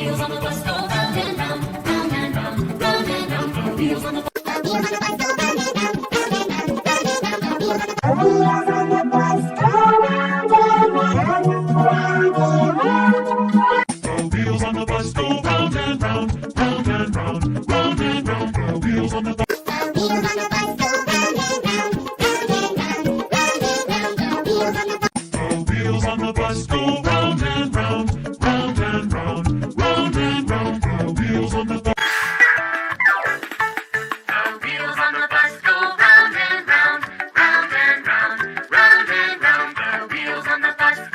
wheels on the bus go round and round, round and round, round and round. The wheels on the bus. The wheels on the bus go round and round, round and round, round and round. The wheels on the bus. The wheels on the bus go round and round, round and round. The wheels on the bus go round and round, round and round, round and round. The wheels on the bus. The wheels on the bus go round and round, round and round, round and round. The wheels on the bus. The wheels on the bus go round and round, round and round, round and round. The wheels on the bus.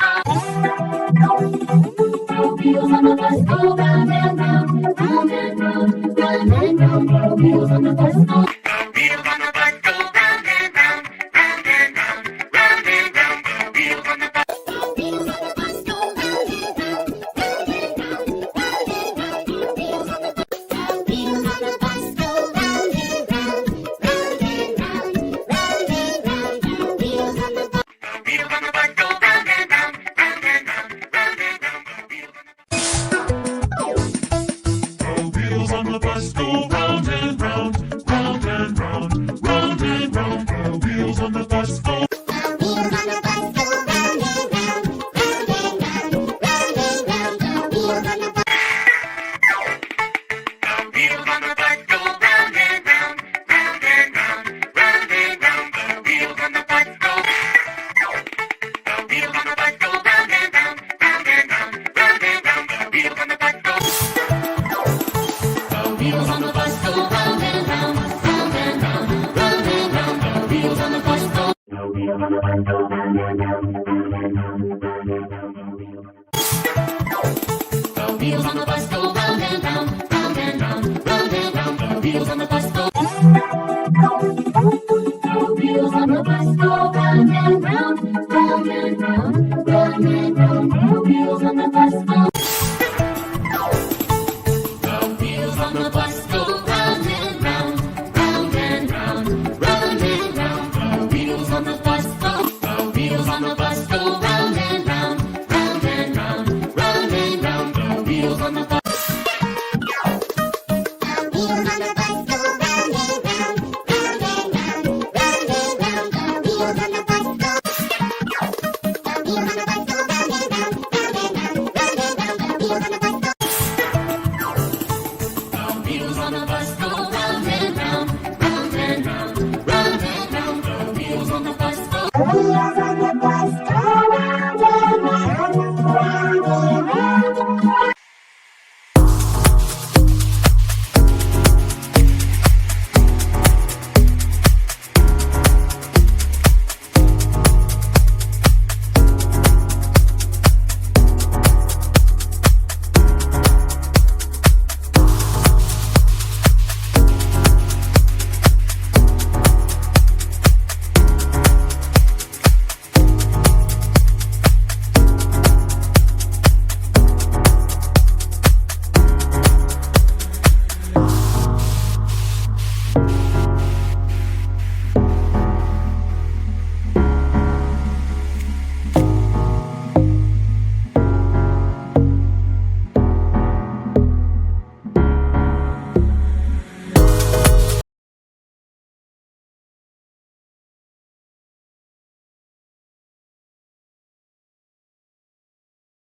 The wheels on the bus go round and round, round and round, round and round. The wheels on the bus go. The wheels on the bus go round and round, round and round, round and round. The wheels on the bus go. The wheels on the bus go round and round, round and round, round and round. The wheels on the bus. The wheels on the bus go round and round, round and round, round and round. The wheels on the bus. The wheels on the bus go round and round, round and round, round and round. The wheels on the bus. The wheels on the bus go round and round, round and round, round and round. The wheels on the bus go round and round, round and round, round and round. The wheels on the bus go. The wheels on the bus go round and round, round and round, round and round. The wheels on the bus. The wheels on the bus go round and round, round and round, round and round. The wheels on the bus go. The wheels on the bus go round and round, round and round, round and round. The wheels on the bus go. The wheels on the bus go round and round, round and round, round and round. The wheels on the bus go. The wheels on the bus go round and round, round and round, round and round. The wheels on the bus go.